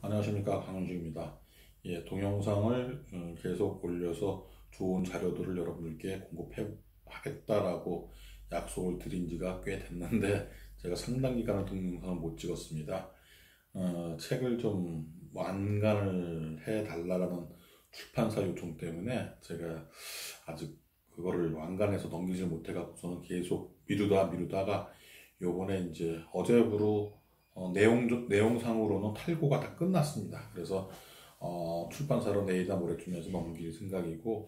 안녕하십니까, 강은주입니다. 예, 동영상을 계속 올려서 좋은 자료들을 여러분들께 공급해 하겠다라고 약속을 드린 지가 꽤 됐는데 제가 상당 기간을 동영상을 못 찍었습니다. 책을 좀 완간을 해달라는 출판사 요청 때문에 제가 아직 그거를 완간해서 넘기지 못해갖고서는 계속 미루다가 요번에 이제 어제부로 내용상으로는 탈고가 다 끝났습니다. 그래서 출판사로 내일이나 모레쯤에서 넘길 생각이고,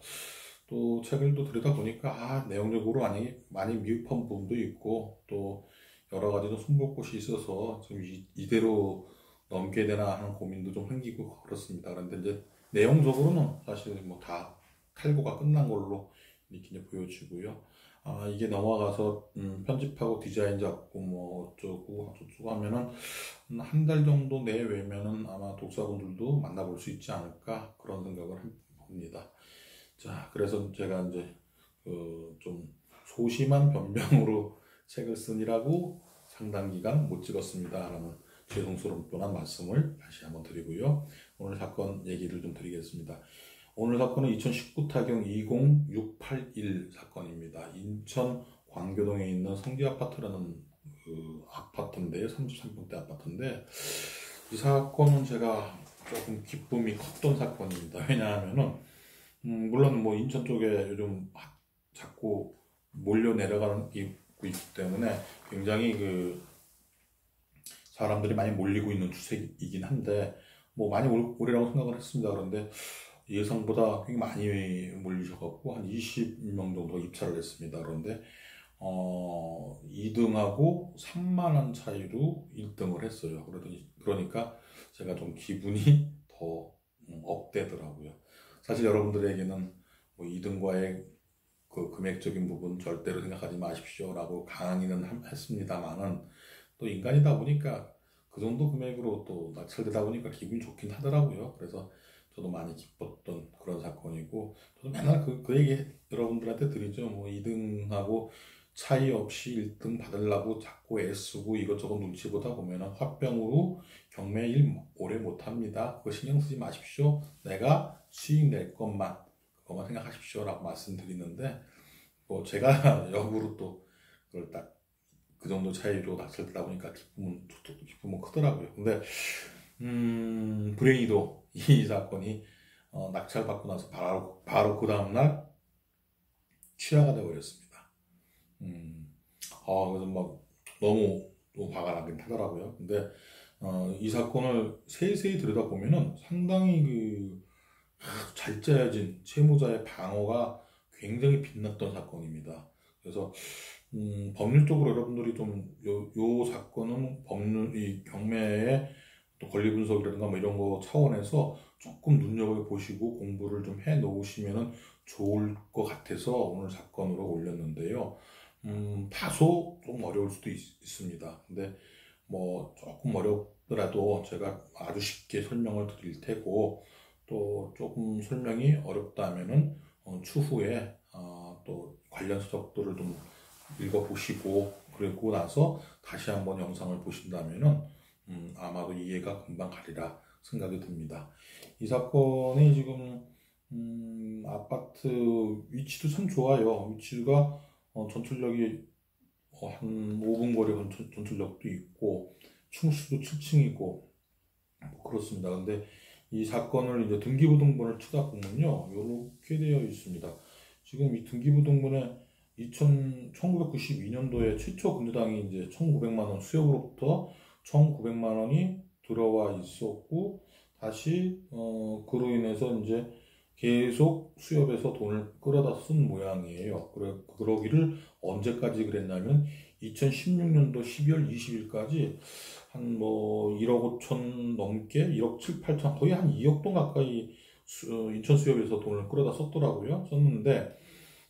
또 책을 또 들여다보니까 내용적으로 많이 미흡한 부분도 있고 또 여러 가지도 손볼 곳이 있어서 좀 이대로 넘겨야 되나 하는 고민도 좀 생기고 그렇습니다. 그런데 이제 내용적으로는 사실 뭐 다 탈고가 끝난 걸로 이렇게 이제 보여지고요. 이게 넘어가서 편집하고 디자인 잡고 뭐 어쩌고 저쩌고 하면은 한 달 정도 내외면은 아마 독자분들도 만나볼 수 있지 않을까 그런 생각을 합니다. 자, 그래서 제가 이제 좀 소심한 변명으로 책을 쓰느라고 상당 기간 못 찍었습니다라는 죄송스러운 말씀을 다시 한번 드리고요. 오늘 사건 얘기를 좀 드리겠습니다. 오늘 사건은 2019 타경 20681 사건입니다. 인천 광교동에 있는 성지아파트라는 그 아파트인데, 33평대 아파트인데, 이 사건은 제가 조금 기쁨이 컸던 사건입니다. 왜냐하면은 물론 뭐 인천 쪽에 요즘 자꾸 몰려 내려가는 게 있기 때문에 굉장히 그 사람들이 많이 몰리고 있는 추세이긴 한데, 뭐 많이 오리라고 생각을 했습니다. 그런데 예상보다 굉장히 많이 몰리셔갖고 한 20명 정도 입찰을 했습니다. 그런데 2등하고 3만 원 차이로 1등을 했어요. 그러니까 제가 좀 기분이 더 업되더라고요. 사실 여러분들에게는 뭐 2등과의 그 금액적인 부분 절대로 생각하지 마십시오라고 강의는 했습니다만은, 또 인간이다 보니까 그 정도 금액으로 또 낙찰되다 보니까 기분이 좋긴 하더라고요. 그래서 저도 많이 기뻤던 그런 사건이고, 저도 맨날 그 얘기 여러분들한테 드리죠. 뭐 2등하고 차이 없이 1등 받으려고 자꾸 애쓰고 이것저것 눈치 보다 보면은 화병으로 경매 일 오래 못합니다. 그거 신경 쓰지 마십시오. 내가 수익 낼 그것만 생각하십시오라고 말씀드리는데, 뭐 제가 역으로 또 그걸 딱 그 정도 차이로 낙찰되다 보니까 기쁨은 크더라고요. 근데 불행히도 이 사건이 낙찰받고 나서 바로 그 다음날 취하가 되어버렸습니다. 그래서 막 너무 또 화가 나긴 하더라고요. 근데 이 사건을 세세히 들여다보면은 상당히 잘 짜여진 채무자의 방어가 굉장히 빛났던 사건입니다. 그래서 법률적으로 여러분들이 요 사건은 이 경매의 또 권리 분석이라든가 뭐 이런 거 차원에서 조금 눈여겨보시고 공부를 좀 해 놓으시면 좋을 것 같아서 오늘 사건으로 올렸는데요. 다소 좀 어려울 수도 있습니다. 근데 뭐 조금 어렵더라도 제가 아주 쉽게 설명을 드릴 테고, 또 조금 설명이 어렵다면은 추후에 또 관련 서적들을 좀 읽어보시고 그리고 나서 다시 한번 영상을 보신다면은 아마도 이해가 금방 가리라 생각이 듭니다. 이 사건이 지금 아파트 위치도 참 좋아요. 위치가 전철역이 한 5분 거리 전철역도 있고 층수도 7층이고 뭐 그렇습니다. 근데 이 사건을 이제 등기부등본을 찾아보면요, 이렇게 되어 있습니다. 지금 이 등기부등본에 1992년도에 최초 금주당이 이제 1,900만 원 수협으로부터 1,900만 원이 들어와 있었고, 다시 그로 인해서 이제 계속 수협에서 돈을 끌어다 쓴 모양이에요. 그러기를 언제까지 그랬냐면 2016년도 12월 20일까지 한 뭐 1억 5천 넘게 1억 7, 8천 거의 한 2억 돈 가까이 인천 수협에서 돈을 끌어다 썼는데,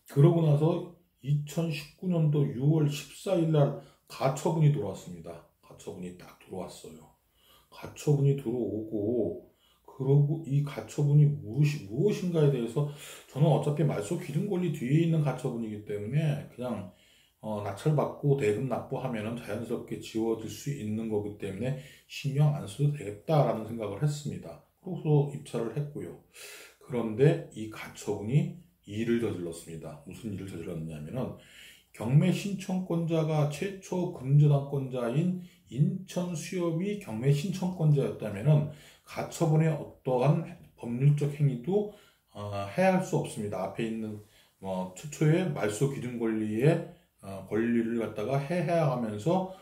그러고 나서 2019년도 6월 14일 날 가처분이 들어왔습니다. 가처분이 딱 들어왔어요. 가처분이 들어오고, 그러고 이 가처분이 무엇인가에 대해서 저는 어차피 말소 기준 권리 뒤에 있는 가처분이기 때문에 그냥 낙찰받고 대금 납부하면은 자연스럽게 지워질 수 있는 거기 때문에 신경 안 써도 되겠다라는 생각을 했습니다. 그래서 입찰을 했고요. 그런데 이 가처분이 일을 저질렀습니다. 무슨 일을 저질렀냐면은 경매 신청권자가 최초 금저당권자인 인천수협이 경매 신청권자였다면은 가처분의 어떠한 법률적 행위도 해할 수 없습니다. 앞에 있는 최초의 말소 기준 권리의 권리를 갖다가 해하면서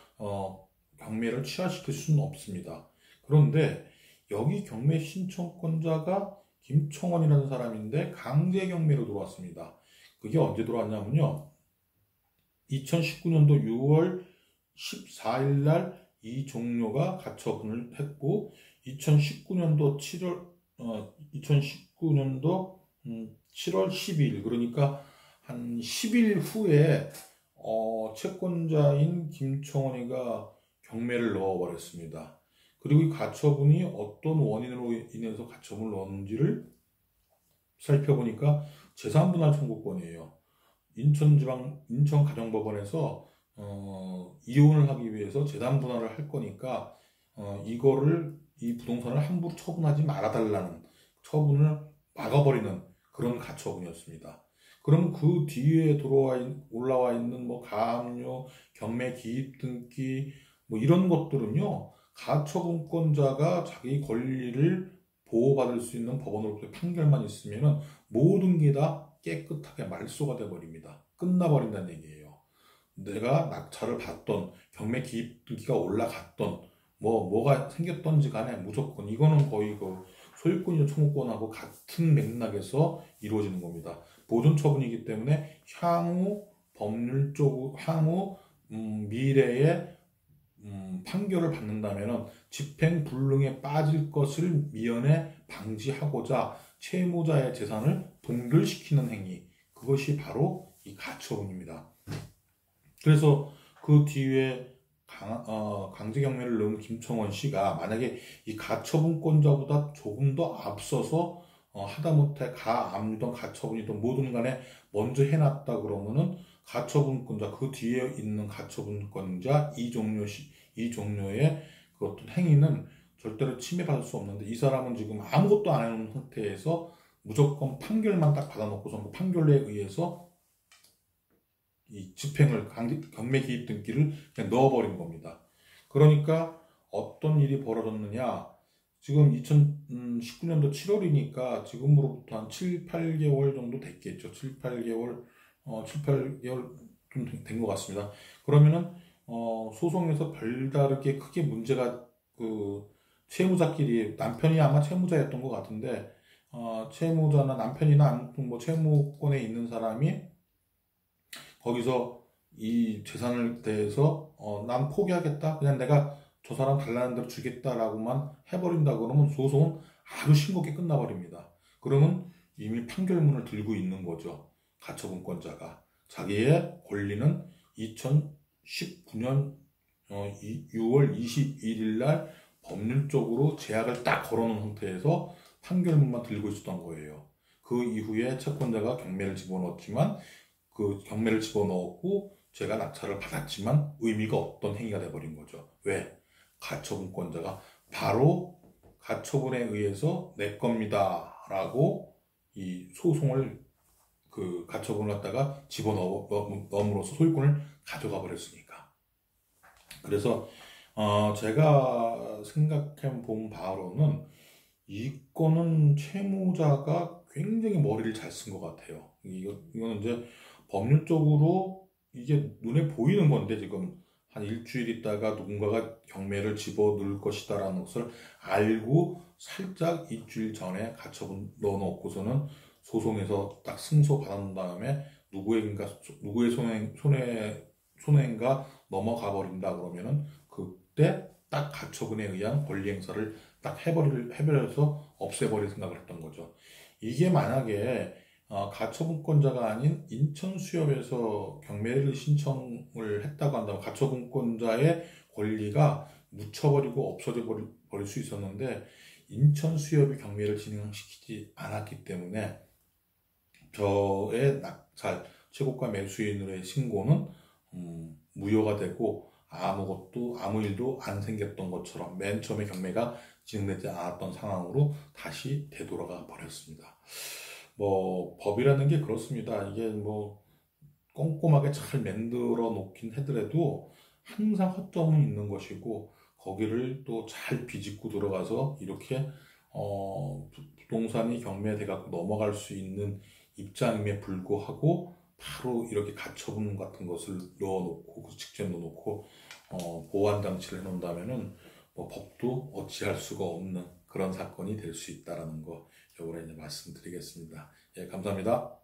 경매를 취하시킬 수는 없습니다. 그런데 여기 경매 신청권자가 김청원이라는 사람인데 강제 경매로 들어왔습니다. 그게 언제 들어왔냐면요. 2019년도 6월 14일 날 이 종료가 가처분을 했고 2019년도 7월 12일 그러니까 한 10일 후에 채권자인 김청원이가 경매를 넣어버렸습니다. 그리고 이 가처분이 어떤 원인으로 인해서 가처분을 넣었는지를 살펴보니까 재산분할 청구권이에요. 인천가정법원에서 이혼을 하기 위해서 재산분할을 할 거니까 이 부동산을 함부로 처분하지 말아달라는 처분을 막아버리는 그런 가처분이었습니다. 그럼 그 뒤에 올라와 있는 가압류, 경매 기입 등기 이런 것들은요 가처분권자가 자기 권리를 보호받을 수 있는 법원으로부터 판결만 있으면 모든 게 다 깨끗하게 말소가 돼버립니다. 끝나버린다는 얘기예요. 내가 낙찰을 받던 경매 기입 등기가 올라갔던 뭐가 생겼던지 간에 무조건 이거는 거의 그 소유권이나 청구권하고 같은 맥락에서 이루어지는 겁니다. 보존 처분이기 때문에 향후 미래에 판결을 받는다면 집행불능에 빠질 것을 미연에 방지하고자 채무자의 재산을 동결시키는 행위, 그것이 바로 이 가처분입니다. 그래서 그 뒤에 강제경매를 넣은 김청원 씨가 만약에 이 가처분권자보다 조금 더 앞서서 하다못해 가압류든 가처분이든 뭐든 간에 먼저 해놨다 그러면은 가처분권자 그 뒤에 있는 가처분권자 이종료의 그 어떤 행위는 절대로 침해받을 수 없는데 이 사람은 지금 아무것도 안 해놓은 상태에서 무조건 판결만 딱 받아놓고서 그 판결에 의해서 이 경매 기입 등기를 그냥 넣어버린 겁니다. 그러니까 어떤 일이 벌어졌느냐? 지금 2019년도 7월이니까 지금으로부터 한 7, 8개월 정도 됐겠죠. 7, 8개월 좀 된 것 같습니다. 그러면은 소송에서 별다르게 크게 문제가 채무자끼리 남편이 아마 채무자였던 것 같은데 채무자나 남편이나 아무튼 채무권에 있는 사람이 거기서 이 재산을 대해서 난 포기하겠다. 그냥 내가 저 사람 달라는 대로 주겠다라고만 해버린다 그러면 소송은 아주 싱겁게 끝나버립니다. 그러면 이미 판결문을 들고 있는 거죠. 가처분권자가. 자기의 권리는 2019년 6월 21일 날 법률적으로 제약을 딱 걸어놓은 상태에서 판결문만 들고 있었던 거예요. 그 이후에 채권자가 경매를 집어넣었지만 그 경매를 집어넣었고 제가 낙찰을 받았지만 의미가 없던 행위가 돼버린 거죠. 왜? 가처분권자가 바로 가처분에 의해서 내 겁니다 라고 이 소송을 그 가처분을 갖다가 집어넣음으로써 소유권을 가져가 버렸으니까. 그래서 제가 생각해 본 바로는 이거는 채무자가 굉장히 머리를 잘 쓴 것 같아요. 이거는 이제 법률적으로 이게 눈에 보이는 건데 지금 한 일주일 있다가 누군가가 경매를 집어넣을 것이다라는 것을 알고 살짝 일주일 전에 가처분 넣어놓고서는 소송에서 딱 승소 받은 다음에 누구의 손해인가 넘어가 버린다 그러면은 그때 딱 가처분에 의한 권리 행사를 딱 해버려서 없애버릴 생각을 했던 거죠. 이게 만약에 가처분권자가 아닌 인천수협에서 경매를 신청을 했다고 한다면 가처분권자의 권리가 묻혀버리고 없어져 버릴 수 있었는데 인천수협이 경매를 진행시키지 않았기 때문에 저의 낙찰 최고가 매수인으로의 신고는 무효가 되고 아무 일도 안 생겼던 것처럼 맨 처음에 경매가 진행되지 않았던 상황으로 다시 되돌아가 버렸습니다. 뭐 법이라는 게 그렇습니다. 이게 뭐 꼼꼼하게 잘 만들어 놓긴 하더라도 항상 허점은 있는 것이고 거기를 또 잘 비집고 들어가서 이렇게 부동산이 경매돼 갖고 넘어갈 수 있는 입장임에 불구하고 바로 이렇게 가처분 같은 것을 넣어놓고 그 직접 넣어놓고 보완 장치를 해놓는다면은 뭐 법도 어찌할 수가 없는 그런 사건이 될 수 있다라는 거 요번에 이제 말씀드리겠습니다. 예, 감사합니다.